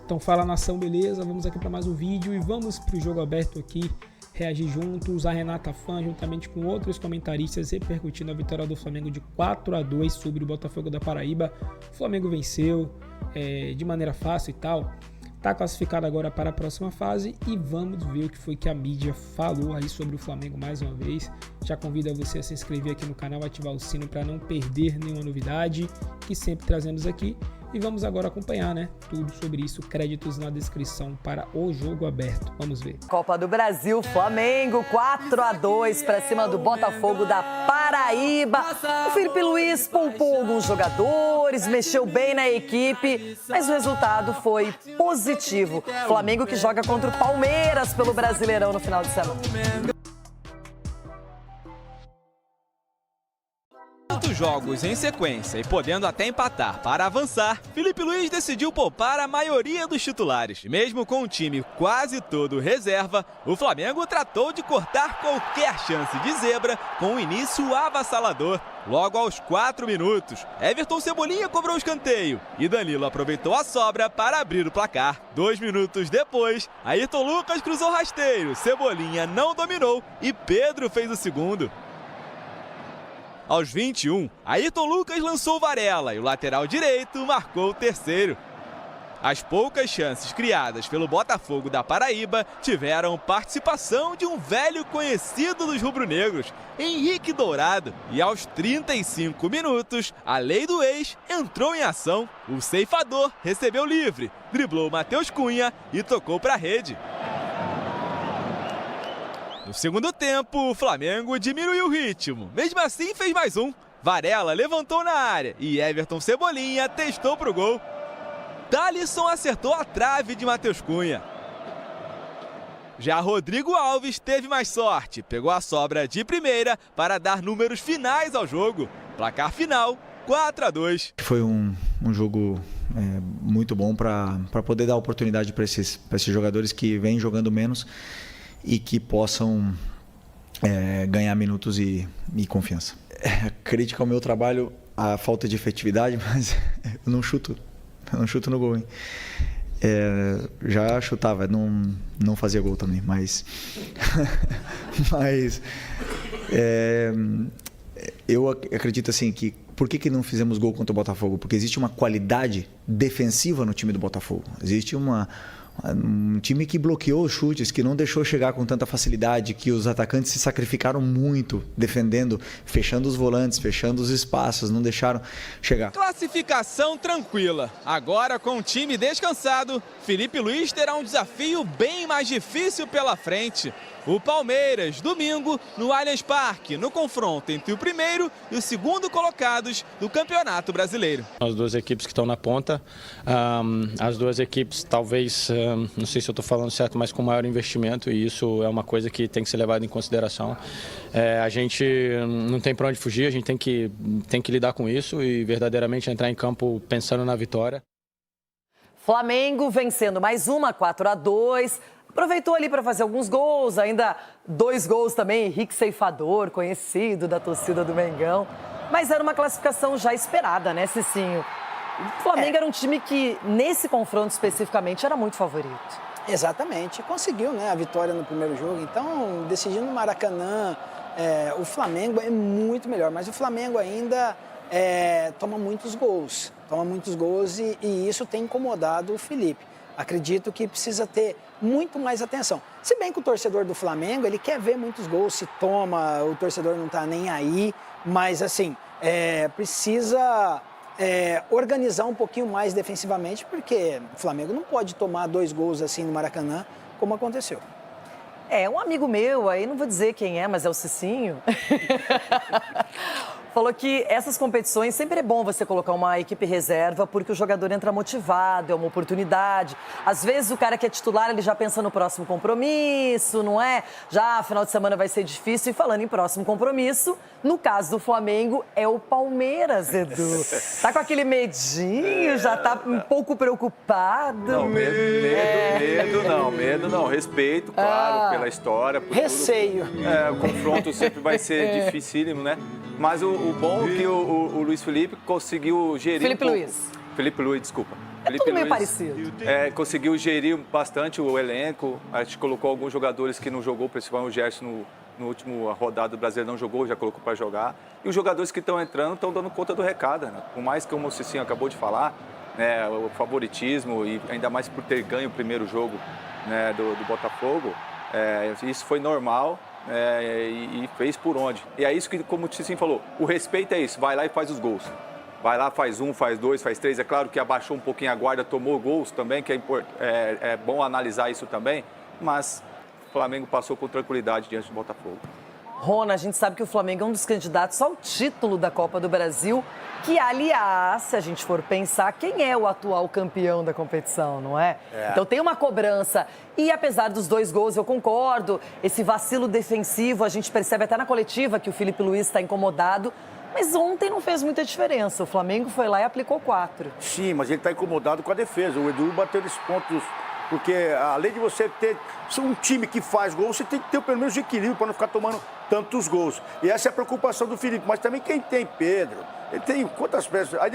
Então fala, nação, beleza? Vamos aqui para mais um vídeo e vamos para o jogo aberto aqui, reagir juntos. A Renata Fã, juntamente com outros comentaristas, repercutindo a vitória do Flamengo de 4-2 sobre o Botafogo da Paraíba. O Flamengo venceu de maneira fácil e tal. Está classificado agora para a próxima fase e vamos ver o que foi que a mídia falou aí sobre o Flamengo mais uma vez. Já convido você a se inscrever aqui no canal, ativar o sino para não perder nenhuma novidade que sempre trazemos aqui. E vamos agora acompanhar, né, tudo sobre isso, créditos na descrição para o jogo aberto. Vamos ver. Copa do Brasil, Flamengo 4-2 para cima do Botafogo da Paraíba. O Felipe Luiz poupou alguns jogadores, mexeu bem na equipe, mas o resultado foi positivo. Flamengo que joga contra o Palmeiras pelo Brasileirão no final de semana. Jogos em sequência e podendo até empatar para avançar, Felipe Luiz decidiu poupar a maioria dos titulares. Mesmo com o time quase todo reserva, o Flamengo tratou de cortar qualquer chance de zebra com um início avassalador. Logo aos 4 minutos, Everton Cebolinha cobrou o escanteio e Danilo aproveitou a sobra para abrir o placar. 2 minutos depois, Ayrton Lucas cruzou rasteiro, Cebolinha não dominou e Pedro fez o segundo. Aos 21, Ayrton Lucas lançou o Varela e o lateral direito marcou o terceiro. As poucas chances criadas pelo Botafogo da Paraíba tiveram participação de um velho conhecido dos rubro-negros, Henrique Dourado. E aos 35 minutos, a lei do ex entrou em ação. O ceifador recebeu livre, driblou Matheus Cunha e tocou para a rede. No segundo tempo, o Flamengo diminuiu o ritmo. Mesmo assim, fez mais um. Varela levantou na área e Everton Cebolinha testou para o gol. Thalisson acertou a trave de Matheus Cunha. Já Rodrigo Alves teve mais sorte. Pegou a sobra de primeira para dar números finais ao jogo. Placar final, 4-2. Foi um jogo muito bom para poder dar oportunidade para esses jogadores que vêm jogando menos e que possam ganhar minutos e confiança. Crítica ao meu trabalho, a falta de efetividade, mas eu não chuto no gol, hein? Já chutava, não fazia gol também, mas eu acredito assim que por que não fizemos gol contra o Botafogo? Porque existe uma qualidade defensiva no time do Botafogo, existe um time que bloqueou os chutes, que não deixou chegar com tanta facilidade, que os atacantes se sacrificaram muito defendendo, fechando os volantes, fechando os espaços, não deixaram chegar. Classificação tranquila. Agora, com o time descansado, Felipe Luiz terá um desafio bem mais difícil pela frente. O Palmeiras, domingo, no Allianz Parque, no confronto entre o primeiro e o segundo colocados do Campeonato Brasileiro. As duas equipes que estão na ponta, as duas equipes talvez, não sei se eu estou falando certo, mas com maior investimento, e isso é uma coisa que tem que ser levada em consideração. A gente não tem para onde fugir, a gente tem que lidar com isso e verdadeiramente entrar em campo pensando na vitória. Flamengo vencendo mais uma, 4-2. Aproveitou ali para fazer alguns gols, ainda 2 gols também, Henrique Ceifador, conhecido da torcida do Mengão. Mas era uma classificação já esperada, né, Cicinho? O Flamengo era um time que, nesse confronto especificamente, era muito favorito. Exatamente, conseguiu, né, a vitória no primeiro jogo. Então, decidindo no Maracanã, o Flamengo é muito melhor. Mas o Flamengo ainda toma muitos gols e isso tem incomodado o Felipe. Acredito que precisa ter muito mais atenção. Se bem que o torcedor do Flamengo, ele quer ver muitos gols, se toma, o torcedor não está nem aí, mas assim, precisa organizar um pouquinho mais defensivamente, porque o Flamengo não pode tomar 2 gols assim no Maracanã, como aconteceu. Um amigo meu, aí não vou dizer quem é, mas é o Cicinho, falou que essas competições sempre é bom você colocar uma equipe reserva porque o jogador entra motivado, é uma oportunidade. Às vezes o cara que é titular, ele já pensa no próximo compromisso, não é? Já final de semana vai ser difícil. E falando em próximo compromisso, no caso do Flamengo, é o Palmeiras, Edu. Tá com aquele medinho, já tá um pouco preocupado. Não, medo não. Respeito, claro, pela história. Por receio. Tudo. O confronto sempre vai ser dificílimo, né? Mas o bom é que o Luiz Felipe conseguiu gerir Felipe Luiz, desculpa. É tudo meio parecido. Conseguiu gerir bastante o elenco. A gente colocou alguns jogadores que não jogou, principalmente o Gerson no último rodada do Brasileiro não jogou, já colocou para jogar. E os jogadores que estão entrando estão dando conta do recado, né? Por mais que, como o Cicinho acabou de falar, né, o favoritismo e ainda mais por ter ganho o primeiro jogo, né, do Botafogo, isso foi normal. E fez por onde. E é isso que, como o Cicinho falou, o respeito é isso, vai lá e faz os gols. Vai lá, faz 1, faz 2, faz 3. É claro que abaixou um pouquinho a guarda, tomou gols também, que é bom analisar isso também, mas o Flamengo passou com tranquilidade diante do Botafogo. Rona, a gente sabe que o Flamengo é um dos candidatos ao título da Copa do Brasil, que, aliás, se a gente for pensar, quem é o atual campeão da competição, não é? Então tem uma cobrança. E apesar dos 2 gols, eu concordo, esse vacilo defensivo, a gente percebe até na coletiva que o Felipe Luiz está incomodado, mas ontem não fez muita diferença. O Flamengo foi lá e aplicou 4. Sim, mas ele está incomodado com a defesa. O Edu bateu nesses pontos. Porque além de você ter um time que faz gol, você tem que ter pelo menos equilíbrio para não ficar tomando tantos gols. E essa é a preocupação do Felipe. Mas também quem tem Pedro, ele tem quantas peças? Aí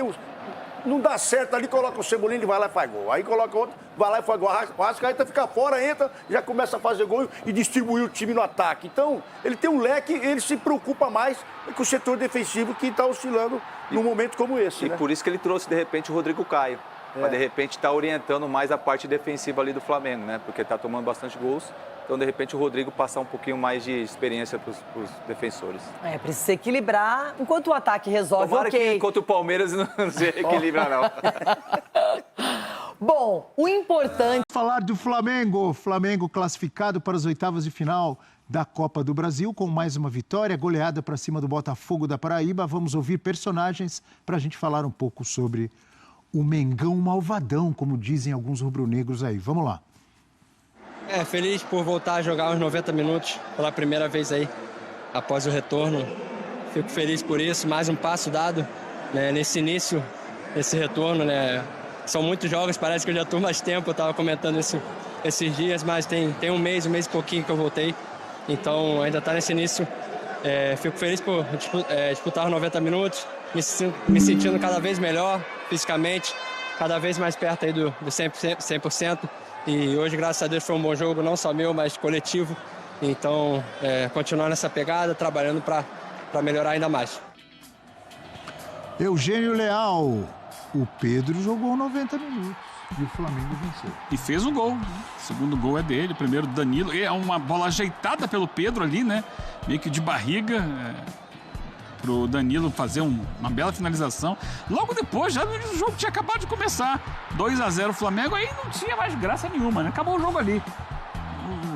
não dá certo ali, coloca o Cebolinha, ele vai lá e faz gol. Aí coloca outro, vai lá e faz gol. O Arrascaeta fica fora, entra, já começa a fazer gol e distribuir o time no ataque. Então, ele tem um leque, ele se preocupa mais com o setor defensivo que está oscilando num momento como esse. E por isso que ele trouxe, de repente, o Rodrigo Caio. Para, de repente, estar orientando mais a parte defensiva ali do Flamengo, né? Porque está tomando bastante gols. Então, de repente, o Rodrigo passar um pouquinho mais de experiência para os defensores. Precisa se equilibrar. Enquanto o ataque resolve, Tomara que contra o Palmeiras não se equilibra, não. Bom, o importante... Falar do Flamengo. Flamengo classificado para as oitavas de final da Copa do Brasil, com mais uma vitória, goleada para cima do Botafogo da Paraíba. Vamos ouvir personagens para a gente falar um pouco sobre o Mengão malvadão, como dizem alguns rubro-negros aí. Vamos lá. Feliz por voltar a jogar os 90 minutos pela primeira vez aí, após o retorno. Fico feliz por isso, mais um passo dado, né, nesse início, esse retorno, né. São muitos jogos, parece que eu já estou mais tempo, eu estava comentando esses dias, mas tem um mês e pouquinho que eu voltei, então ainda está nesse início. Fico feliz por disputar os 90 minutos, me sentindo cada vez melhor fisicamente, cada vez mais perto aí do 100%. E hoje, graças a Deus, foi um bom jogo, não só meu, mas coletivo. Então, continuar nessa pegada, trabalhando para melhorar ainda mais. Eugênio Leal, o Pedro jogou 90 minutos e o Flamengo venceu. E fez um gol, né? O segundo gol é dele, o primeiro do Danilo. É uma bola ajeitada pelo Pedro ali, né? Meio que de barriga, pro Danilo fazer uma bela finalização. Logo depois, já o jogo tinha acabado de começar. 2-0 o Flamengo, aí não tinha mais graça nenhuma, né? Acabou o jogo ali.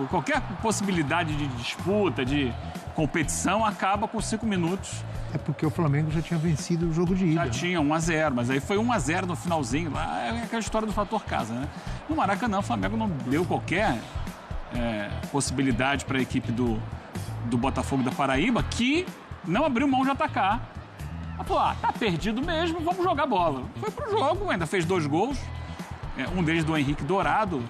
Qualquer possibilidade de disputa, de competição, acaba com 5 minutos. É porque o Flamengo já tinha vencido o jogo de ida. Já tinha 1-0, mas aí foi 1-0 no finalzinho. Lá é aquela história do fator casa, né? No Maracanã, o Flamengo não deu qualquer possibilidade para a equipe do Botafogo da Paraíba, que não abriu mão de atacar. Ela falou, tá perdido mesmo, vamos jogar bola. Foi pro jogo, ainda fez 2 gols. Um deles do Henrique Dourado,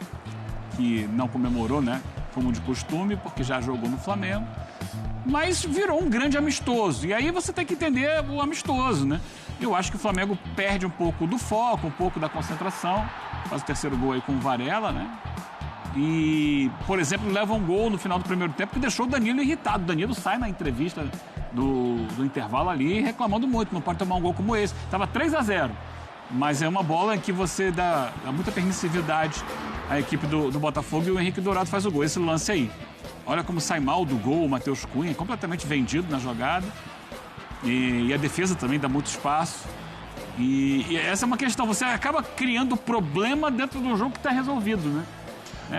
que não comemorou, né? Como de costume, porque já jogou no Flamengo. Mas virou um grande amistoso. E aí você tem que entender o amistoso, né? Eu acho que o Flamengo perde um pouco do foco, um pouco da concentração. Faz o terceiro gol aí com o Varela, né? E, por exemplo, leva um gol no final do primeiro tempo que deixou o Danilo irritado. O Danilo sai na entrevista do intervalo ali reclamando muito. Não pode tomar um gol como esse. Tava 3-0. Mas é uma bola em que você dá muita permissividade à equipe do Botafogo e o Henrique Dourado faz o gol. Esse lance aí. Olha como sai mal do gol o Matheus Cunha, completamente vendido na jogada. E a defesa também dá muito espaço. E essa é uma questão. Você acaba criando problema dentro do jogo que está resolvido, né?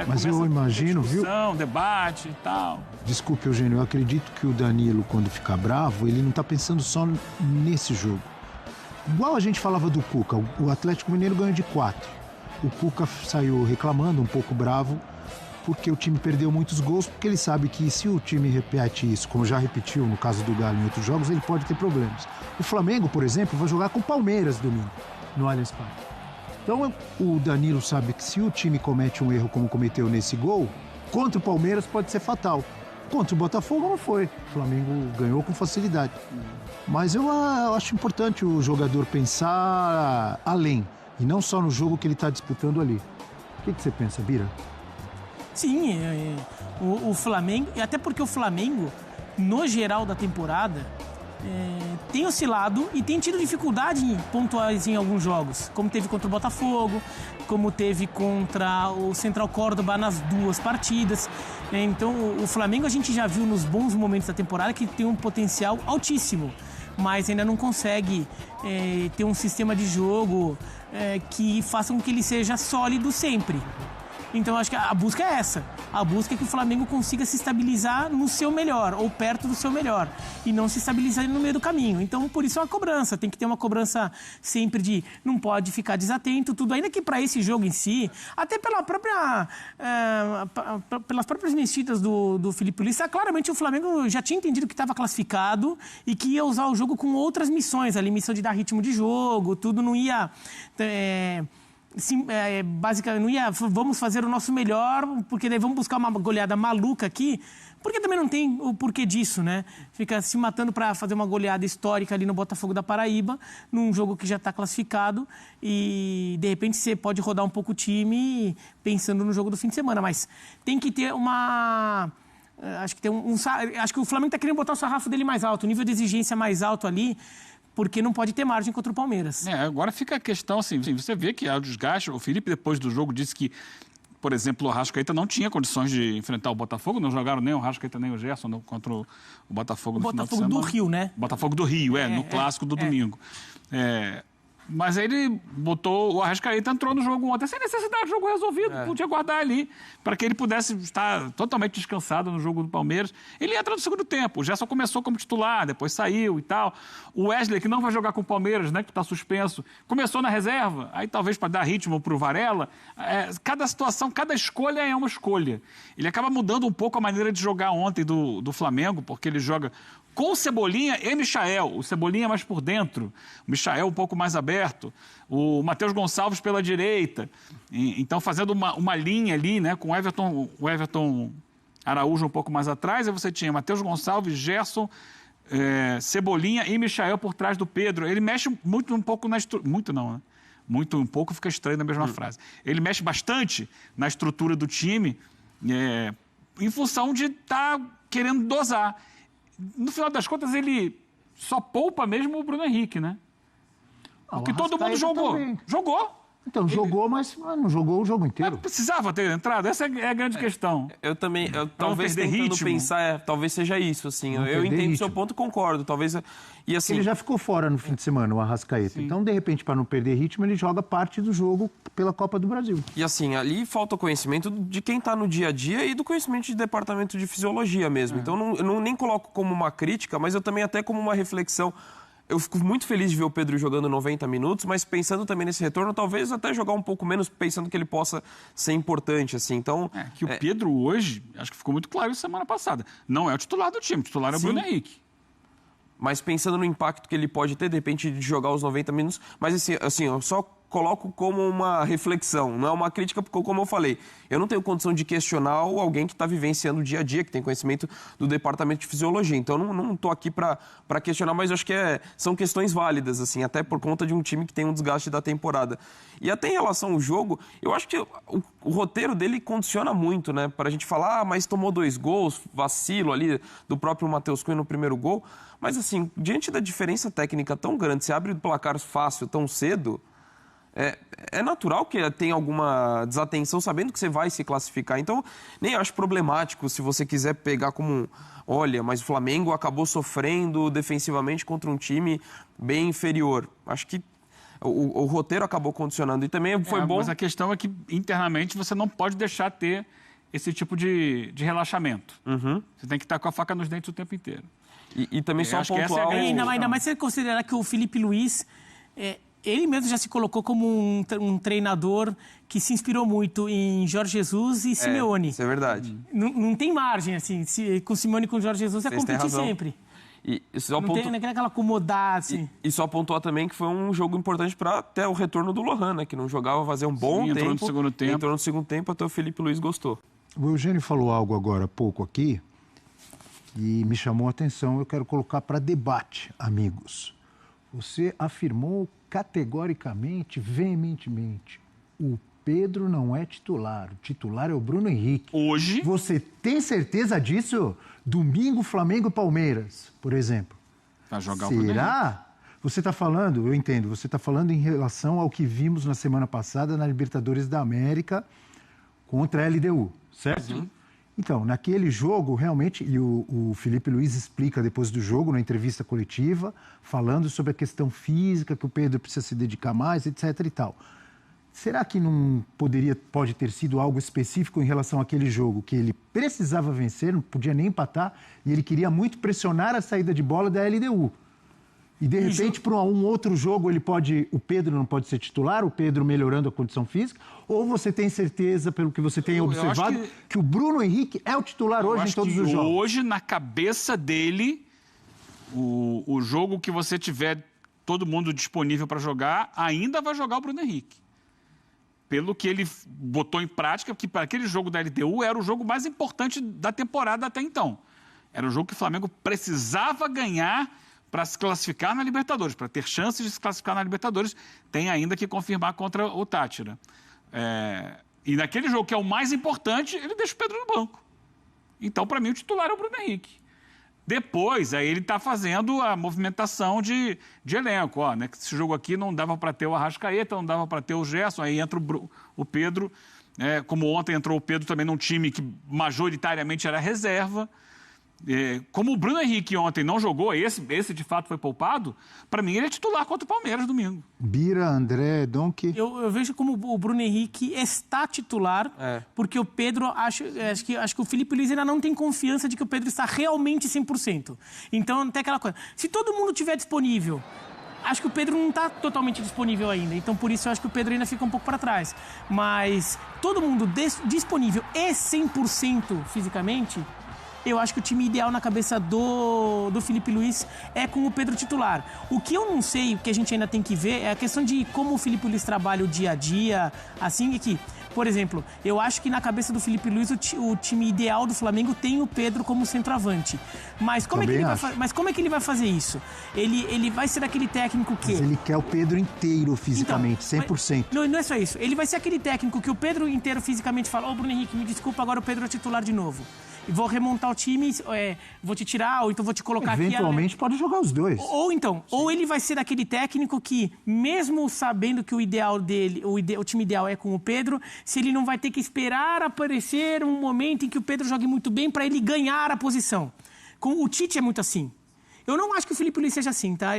Mas eu imagino, viu? Debate e tal. Desculpe, Eugênio, eu acredito que o Danilo, quando ficar bravo, ele não está pensando só nesse jogo. Igual a gente falava do Cuca, o Atlético Mineiro ganhou de 4. O Cuca saiu reclamando, um pouco bravo, porque o time perdeu muitos gols, porque ele sabe que se o time repete isso, como já repetiu no caso do Galo em outros jogos, ele pode ter problemas. O Flamengo, por exemplo, vai jogar com o Palmeiras domingo, no Allianz Parque. Então o Danilo sabe que se o time comete um erro como cometeu nesse gol, contra o Palmeiras pode ser fatal. Contra o Botafogo não foi. O Flamengo ganhou com facilidade. Mas eu acho importante o jogador pensar além. E não só no jogo que ele está disputando ali. O que você pensa, Bira? Sim, o Flamengo, e até porque o Flamengo, no geral da temporada, tem oscilado e tem tido dificuldade pontuais em alguns jogos, como teve contra o Botafogo, como teve contra o Central Córdoba nas 2 partidas. Então, o Flamengo a gente já viu nos bons momentos da temporada que tem um potencial altíssimo, mas ainda não consegue ter um sistema de jogo que faça com que ele seja sólido sempre. Então, acho que a busca é essa. A busca é que o Flamengo consiga se estabilizar no seu melhor, ou perto do seu melhor, e não se estabilizar no meio do caminho. Então, por isso é uma cobrança. Tem que ter uma cobrança sempre de não pode ficar desatento, tudo. Ainda que para esse jogo em si, até pelas próprias mexidas do Filipe Luís, claramente o Flamengo já tinha entendido que estava classificado e que ia usar o jogo com outras missões. Ali, missão de dar ritmo de jogo, tudo não ia... basicamente, não ia, vamos fazer o nosso melhor, porque daí vamos buscar uma goleada maluca aqui, porque também não tem o porquê disso, né? Fica se matando para fazer uma goleada histórica ali no Botafogo da Paraíba, num jogo que já está classificado, e de repente você pode rodar um pouco o time pensando no jogo do fim de semana, mas tem que ter uma... Acho que o Flamengo está querendo botar o sarrafo dele mais alto, o nível de exigência mais alto ali, porque não pode ter margem contra o Palmeiras. Agora fica a questão, assim, você vê que há o desgaste. O Felipe, depois do jogo, disse que, por exemplo, o Arrascaeta não tinha condições de enfrentar o Botafogo, não jogaram nem o Arrascaeta nem o Gerson contra o Botafogo no final de semana. Botafogo do Rio, né? Botafogo do Rio, no clássico do domingo. Mas aí ele botou, o Arrascaeta entrou no jogo ontem, sem necessidade de jogo resolvido, podia guardar ali, para que ele pudesse estar totalmente descansado no jogo do Palmeiras. Ele entra no segundo tempo, o Gerson começou como titular, depois saiu e tal. O Wesley, que não vai jogar com o Palmeiras, né, que está suspenso, começou na reserva, aí talvez para dar ritmo para o Varela. Cada situação, cada escolha é uma escolha. Ele acaba mudando um pouco a maneira de jogar ontem do Flamengo, porque ele joga com o Cebolinha e Michael. O Cebolinha mais por dentro, o Michael um pouco mais aberto, o Matheus Gonçalves pela direita. Então, fazendo uma linha ali, né, com o Everton Araújo um pouco mais atrás, aí você tinha Matheus Gonçalves, Gerson, Cebolinha e Michael por trás do Pedro. Ele mexe muito um pouco na estrutura... Muito não, né? Muito um pouco fica estranho na mesma frase. Ele mexe bastante na estrutura do time em função de estar querendo dosar. No final das contas, ele só poupa mesmo o Bruno Henrique, né? Porque todo mundo jogou. Também. Jogou. Então, jogou, mas não jogou o jogo inteiro. Mas precisava ter entrado? Essa é a grande questão. Eu também, talvez tentando pensar, talvez seja isso, assim. Eu entendo o seu ponto e concordo. Talvez... E assim... Ele já ficou fora no fim de semana, o Arrascaeta. Sim. Então, de repente, para não perder ritmo, ele joga parte do jogo pela Copa do Brasil. E assim, ali falta o conhecimento de quem está no dia a dia e do conhecimento de departamento de fisiologia mesmo. Então, eu nem coloco como uma crítica, mas eu também até como uma reflexão. Eu fico muito feliz de ver o Pedro jogando 90 minutos, mas pensando também nesse retorno, talvez até jogar um pouco menos, pensando que ele possa ser importante, assim. Então, o Pedro hoje, acho que ficou muito claro semana passada, não é o titular do time, o titular é o Bruno Henrique. Mas pensando no impacto que ele pode ter, de repente, de jogar os 90 minutos, mas assim, eu só coloco como uma reflexão, não é uma crítica, porque, como eu falei, eu não tenho condição de questionar alguém que está vivenciando o dia a dia, que tem conhecimento do departamento de fisiologia. Então, não estou aqui para questionar, mas eu acho que são questões válidas, assim, até por conta de um time que tem um desgaste da temporada. E até em relação ao jogo, eu acho que o roteiro dele condiciona muito, né? Para a gente falar, mas tomou 2 gols, vacilo ali do próprio Matheus Cunha no primeiro gol. Mas, assim, diante da diferença técnica tão grande, você abre o placar fácil tão cedo... É natural que tenha alguma desatenção sabendo que você vai se classificar. Então, nem acho problemático se você quiser pegar como... Olha, mas o Flamengo acabou sofrendo defensivamente contra um time bem inferior. Acho que o roteiro acabou condicionando. E também foi bom... Mas a questão é que, internamente, você não pode deixar ter esse tipo de relaxamento. Você tem que estar com a faca nos dentes o tempo inteiro. E também só pontuar... Ainda mais se você considerar que o Filipe Luís... Ele mesmo já se colocou como um treinador que se inspirou muito em Jorge Jesus e Simeone. Isso é verdade. Não tem margem, assim. Com Simeone e com Jorge Jesus é competir sempre. E só não tem aquela acomodar, assim. E só pontuar também que foi um jogo importante para até o retorno do Lohan, né? Que não jogava fazia um bom tempo. Entrou no segundo tempo. Entrou no segundo tempo, até o Filipe Luís gostou. O Eugênio falou algo agora há pouco aqui e me chamou a atenção. Eu quero colocar para debate, amigos. Você afirmou categoricamente, veementemente, o Pedro não é titular. O titular é o Bruno Henrique. Hoje... Você tem certeza disso? Domingo, Flamengo e Palmeiras, por exemplo. Vai jogar o Bruno Henrique. Será? Você está falando, eu entendo, você está falando em relação ao que vimos na semana passada na Libertadores da América contra a LDU, certo? Uhum. Então, naquele jogo, realmente, e o Felipe Luiz explica depois do jogo, na entrevista coletiva, falando sobre a questão física, que o Pedro precisa se dedicar mais, etc. e tal. Será que não pode ter sido algo específico em relação àquele jogo, que ele precisava vencer, não podia nem empatar, e ele queria muito pressionar a saída de bola da LDU? E, de repente, para um outro jogo, o Pedro não pode ser titular, o Pedro melhorando a condição física? Ou você tem certeza, pelo que você tem observado, que o Bruno Henrique é o titular hoje em todos os jogos? Hoje, na cabeça dele, o jogo que você tiver todo mundo disponível para jogar, ainda vai jogar o Bruno Henrique. Pelo que ele botou em prática, que para aquele jogo da LDU era o jogo mais importante da temporada até então. Era o jogo que o Flamengo precisava ganhar para se classificar na Libertadores, para ter chances de se classificar na Libertadores, tem ainda que confirmar contra o Táchira. E naquele jogo que é o mais importante, ele deixa o Pedro no banco. Então, para mim, o titular é o Bruno Henrique. Depois, aí ele está fazendo a movimentação de elenco. Ó, né? Esse jogo aqui não dava para ter o Arrascaeta, não dava para ter o Gerson, aí entra o Pedro. Como ontem entrou o Pedro também num time que majoritariamente era reserva. Como o Bruno Henrique ontem não jogou, esse de fato foi poupado, para mim ele é titular contra o Palmeiras domingo. Bira, André, Donk. Eu vejo como o Bruno Henrique está titular, porque o Pedro, acho que o Felipe Luiz ainda não tem confiança de que o Pedro está realmente 100%. Então, tem aquela coisa, se todo mundo estiver disponível, acho que o Pedro não está totalmente disponível ainda, então por isso eu acho que o Pedro ainda fica um pouco para trás. Mas todo mundo disponível e 100% fisicamente, eu acho que o time ideal na cabeça do Felipe Luiz é com o Pedro titular. O que eu não sei, o que a gente ainda tem que ver, é a questão de como o Felipe Luiz trabalha o dia a dia, assim, é que, por exemplo, eu acho que na cabeça do Felipe Luiz o time ideal do Flamengo tem o Pedro como centroavante. Mas como, é que ele vai fazer isso? Ele vai ser aquele técnico que... Mas ele quer o Pedro inteiro fisicamente, então, 100%. Não é só isso. Ele vai ser aquele técnico que o Pedro inteiro fisicamente fala: Bruno Henrique, me desculpa, agora o Pedro é titular de novo. E vou remontar o time, vou te tirar, ou então vou te colocar aqui... Eventualmente pode jogar os dois. Ou ele vai ser aquele técnico que, mesmo sabendo que o ideal dele, o time ideal é com o Pedro, se ele não vai ter que esperar aparecer um momento em que o Pedro jogue muito bem para ele ganhar a posição. O Tite é muito assim. Eu não acho que o Felipe Luiz seja assim, tá?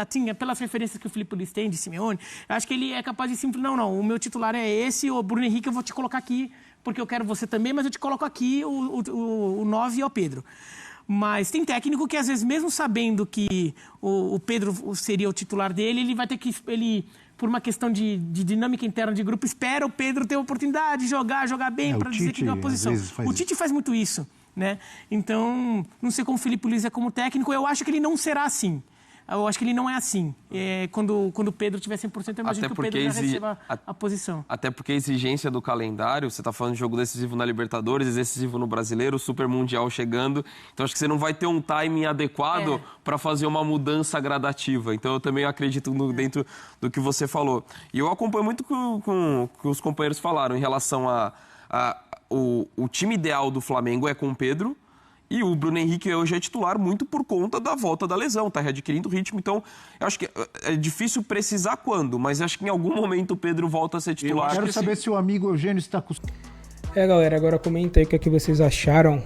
Assim, pelas referências que o Felipe Luiz tem de Simeone, eu acho que ele é capaz de simplesmente... Não, o meu titular é esse, o Bruno Henrique eu vou te colocar aqui, porque eu quero você também, mas eu te coloco aqui, o 9 é o Pedro. Mas tem técnico que, às vezes, mesmo sabendo que o Pedro seria o titular dele, ele vai ter que... por uma questão de dinâmica interna de grupo, espera o Pedro ter a oportunidade de jogar bem para dizer que tem uma posição. O Tite faz muito isso, né? Então, não sei como o Felipe Luiz é como técnico, eu acho que ele não será assim. Eu acho que ele não é assim. Quando o Pedro tiver 100%, eu imagino que o Pedro já receba a posição. Até porque a exigência do calendário, você está falando de jogo decisivo na Libertadores, decisivo no Brasileiro, Super Mundial chegando. Então, acho que você não vai ter um timing adequado para fazer uma mudança gradativa. Então, eu também acredito dentro do que você falou. E eu acompanho muito com o que os companheiros falaram em relação o time ideal do Flamengo é com o Pedro. E o Bruno Henrique hoje é titular muito por conta da volta da lesão, tá readquirindo ritmo. Então, eu acho que é difícil precisar quando, mas acho que em algum momento o Pedro volta a ser titular. Eu quero saber se o amigo Eugênio está... Galera, agora comenta aí o que é que vocês acharam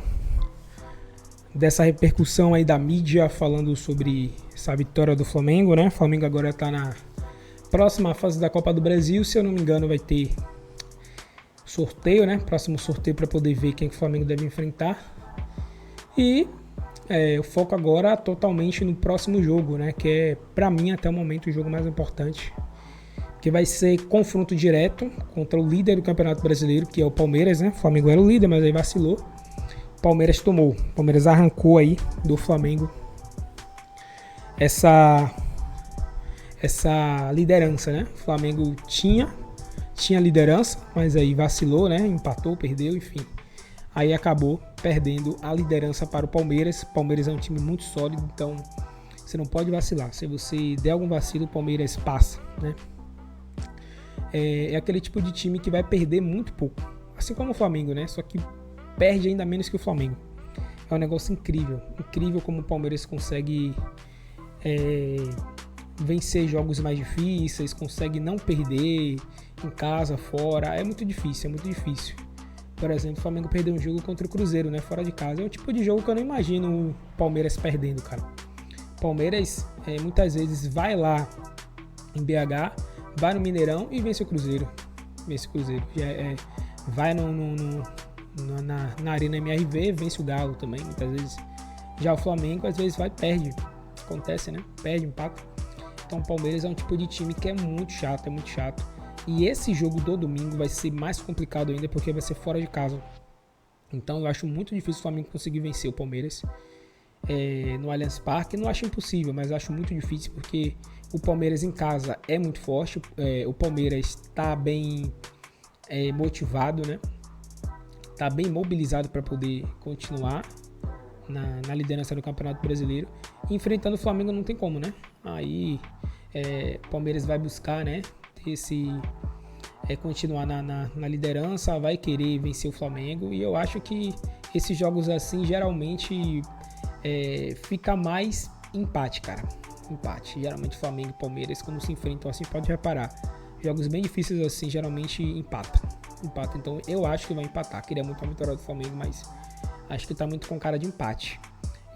dessa repercussão aí da mídia falando sobre essa vitória do Flamengo, né? O Flamengo agora está na próxima fase da Copa do Brasil, se eu não me engano vai ter sorteio, né? Próximo sorteio para poder ver quem o Flamengo deve enfrentar. E o foco agora totalmente no próximo jogo, né? Que é, pra mim, até o momento, o jogo mais importante. Que vai ser confronto direto contra o líder do Campeonato Brasileiro, que é o Palmeiras, né? O Flamengo era o líder, mas aí vacilou. O Palmeiras tomou. O Palmeiras arrancou aí do Flamengo essa liderança, né? O Flamengo tinha liderança, mas aí vacilou, né? Empatou, perdeu, enfim. Aí acabou perdendo a liderança para o Palmeiras. O Palmeiras é um time muito sólido, então Você não pode vacilar. Se você der algum vacilo, o Palmeiras passa, né? É aquele tipo de time que vai perder muito pouco. Assim como o Flamengo, né? Só que perde ainda menos que o Flamengo. É um negócio incrível. Incrível como o Palmeiras consegue vencer jogos mais difíceis, consegue não perder em casa, fora. É muito difícil, é muito difícil. Por exemplo, o Flamengo perdeu um jogo contra o Cruzeiro, né? Fora de casa. É o tipo de jogo que eu não imagino o Palmeiras perdendo, cara. O Palmeiras muitas vezes vai lá em BH, vai no Mineirão e vence o Cruzeiro. Vence o Cruzeiro. Vai na Arena MRV, vence o Galo também, muitas vezes. Já o Flamengo, às vezes vai e perde. Acontece, né? Perde, empata. Então o Palmeiras é um tipo de time que é muito chato, E esse jogo do domingo vai ser mais complicado ainda, porque vai ser fora de casa. Então eu acho muito difícil o Flamengo conseguir vencer o Palmeiras no Allianz Parque. Não acho impossível, mas acho muito difícil, porque o Palmeiras em casa é muito forte. O Palmeiras está bem motivado, né? Tá bem mobilizado para poder continuar na liderança do Campeonato Brasileiro. E enfrentando o Flamengo não tem como, né? Aí o Palmeiras vai buscar, né? Continuar na liderança, vai querer vencer o Flamengo. E eu acho que esses jogos assim geralmente fica mais empate, cara. Empate. Geralmente Flamengo e Palmeiras, quando se enfrentam assim, pode reparar. Jogos bem difíceis assim, geralmente empata. Então eu acho que vai empatar. Queria muito a vitória do Flamengo, mas acho que tá muito com cara de empate.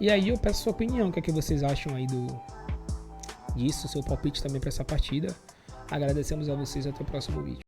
E aí eu peço sua opinião, o que é que vocês acham aí disso, seu palpite também para essa partida. Agradecemos a vocês, até o próximo vídeo.